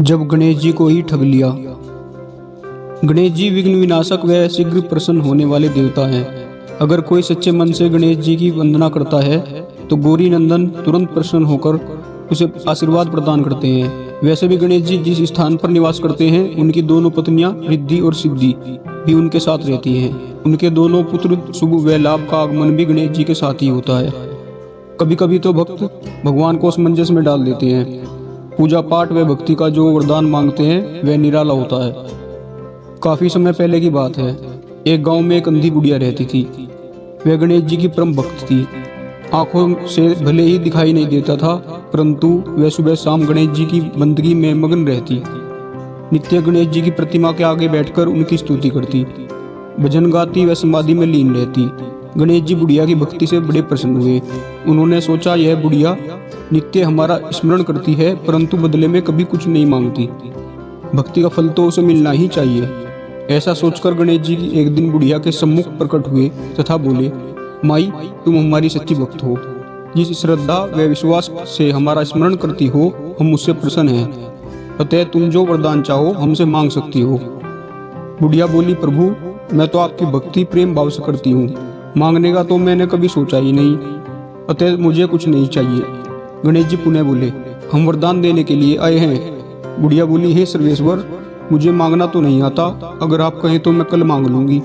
जब गणेश जी को ही ठग लिया। गणेश जी विघ्न विनाशक व शीघ्र प्रसन्न होने वाले देवता हैं। अगर कोई सच्चे मन से गणेश जी की वंदना करता है तो गौरी नंदन तुरंत प्रसन्न होकर उसे आशीर्वाद प्रदान करते हैं। वैसे भी गणेश जी जिस स्थान पर निवास करते हैं उनकी दोनों पत्नियां रिद्धि और सिद्धि भी उनके साथ रहती हैं। उनके दोनों पुत्र शुभ व लाभ का आगमन भी गणेश जी के साथ ही होता है। कभी कभी तो भक्त भगवान को असमंजस में डाल देते हैं। पूजा पाठ व भक्ति का जो वरदान मांगते हैं वह निराला होता है। काफी समय पहले की बात है। एक गांव में एक अंधी बुढ़िया रहती थी। वह गणेश जी की परम भक्त थी। आंखों से भले ही दिखाई नहीं देता था, परंतु वह सुबह शाम गणेश जी की बंदगी में मगन रहती। नित्य गणेश जी की प्रतिमा के आगे बैठकर उनकी स्तुति करती, भजन गाती व समाधि में लीन रहती। गणेश जी बुढ़िया की भक्ति से बड़े प्रसन्न हुए। उन्होंने सोचा, यह बुढ़िया नित्य हमारा स्मरण करती है परंतु बदले में कभी कुछ नहीं मांगती। भक्ति का फल तो उसे मिलना ही चाहिए। ऐसा सोचकर गणेश जी की एक दिन बुढ़िया के सम्मुख प्रकट हुए तथा बोले, माई, तुम हमारी सच्ची भक्त हो। जिस श्रद्धा व विश्वास से हमारा स्मरण करती हो हम उससे प्रसन्न हैं। अतः तुम जो वरदान चाहो हमसे मांग सकती हो। बुढ़िया बोली, प्रभु, मैं तो आपकी भक्ति प्रेम भाव से करती हूँ। मांगने का तो मैंने कभी सोचा ही नहीं, अतः मुझे कुछ नहीं चाहिए। गणेश जी पुनः बोले, हम वरदान देने के लिए आए हैं। बुढ़िया बोली, हे सर्वेश्वर, मुझे मांगना तो नहीं आता। अगर आप कहें तो मैं कल मांग लूंगी।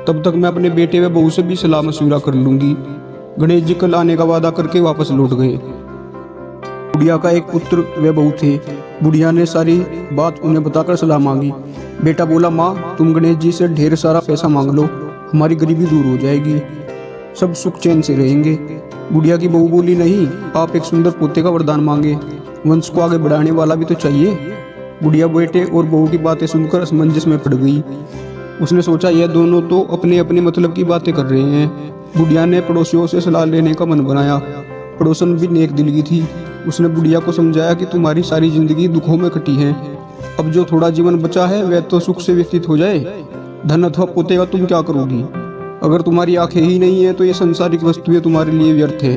तब तक मैं अपने बेटे व बहू से भी सलाह मशविरा कर लूंगी। गणेश जी कल आने का वादा करके वापस लौट गए। बुढ़िया का एक पुत्र व बहू थे। बुढ़िया ने सारी बात उन्हें बताकर सलाह मांगी। बेटा बोला, माँ, तुम गणेश जी से ढेर सारा पैसा मांग लो, हमारी गरीबी दूर हो जाएगी, सब सुख चैन से रहेंगे। बुढ़िया की बहू बोली, नहीं, आप एक सुंदर पोते का वरदान मांगे, वंश को आगे बढ़ाने वाला भी तो चाहिए। बुढ़िया बेटे और बहू की बातें सुनकर असमंजस में पड़ गई। उसने सोचा, यह दोनों तो अपने अपने मतलब की बातें कर रहे हैं। बुढ़िया ने पड़ोसियों से सलाह लेने का मन बनाया। पड़ोसन भी नेक दिल की थी। उसने बुढ़िया को समझाया कि तुम्हारी सारी जिंदगी दुखों में कटी है, अब जो थोड़ा जीवन बचा है वह तो सुख से व्यतीत हो जाए। धन अथवा पोते का तुम क्या करोगी? अगर तुम्हारी आंखें ही नहीं है तो ये संसारिक वस्तुएं तुम्हारे लिए व्यर्थ है।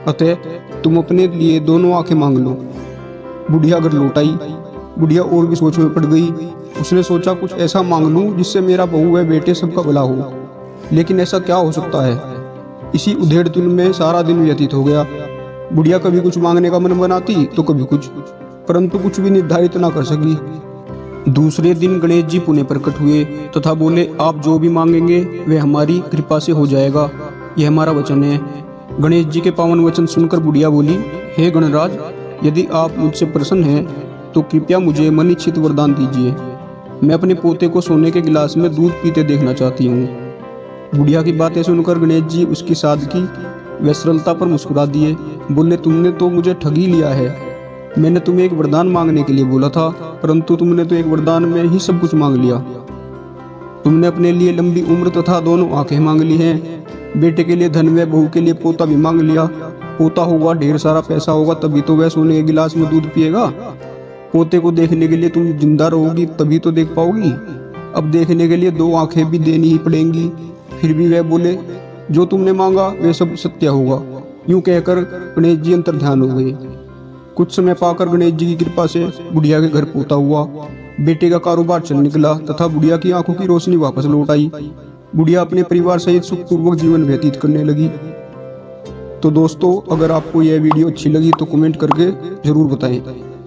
अतः तुम अपने लिए दोनों आंखें मांग लो। बुढ़िया घर लौट आई। बुढ़िया और भी सोच में पड़ गई। उसने सोचा, कुछ ऐसा मांग लूं जिससे मेरा बहू व बेटे सबका भला हो। लेकिन ऐसा क्या हो सकता है? इसी उधेड़-बुन में सारा दिन व्यतीत हो गया। बुढ़िया कभी कुछ मांगने का मन बनाती तो कभी कुछ, परंतु कुछ भी निर्धारित ना कर सकी। दूसरे दिन गणेश जी पुनः प्रकट हुए तथा बोले, आप जो भी मांगेंगे वह हमारी कृपा से हो जाएगा, यह हमारा वचन है। गणेश जी के पावन वचन सुनकर बुढ़िया बोली, हे गणराज, यदि आप मुझसे प्रसन्न हैं तो कृपया मुझे मन इच्छित वरदान दीजिए। मैं अपने पोते को सोने के गिलास में दूध पीते देखना चाहती हूँ। बुढ़िया की बातें सुनकर गणेश जी उसकी सादगी व सरलता पर मुस्कुरा दिए। बोले, तुमने तो मुझे ठग ही लिया है। मैंने तुम्हें एक वरदान मांगने के लिए बोला था, परंतु तुमने तो एक वरदान में ही सब कुछ मांग लिया। तुमने अपने लिए लंबी उम्र तथा दोनों आंखें मांग ली हैं। बेटे के लिए धन व बहू के लिए पोता भी मांग लिया। पोता होगा, ढेर सारा पैसा होगा, तभी तो वह सोने के गिलास में दूध पिएगा। पोते को देखने के लिए तुम जिंदा रहोगी तभी तो देख पाओगी। अब देखने के लिए दो आंखें भी देनी ही पड़ेंगी। फिर भी वह बोले, जो तुमने मांगा वह सब सत्य होगा। यूं कहकर गणेश जी अंतर्ध्यान हो गए। कुछ समय पाकर गणेश जी की कृपा से बुढ़िया के घर पोता हुआ। बेटे का कारोबार चल निकला तथा बुढ़िया की आंखों की रोशनी वापस लौट आई। बुढ़िया अपने परिवार सहित सुखपूर्वक जीवन व्यतीत करने लगी। तो दोस्तों, अगर आपको यह वीडियो अच्छी लगी तो कमेंट करके जरूर बताएं।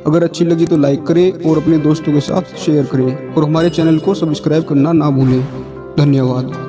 अगर अच्छी लगी तो लाइक करें और अपने दोस्तों के साथ शेयर करें और हमारे चैनल को सब्सक्राइब करना ना भूलें। धन्यवाद।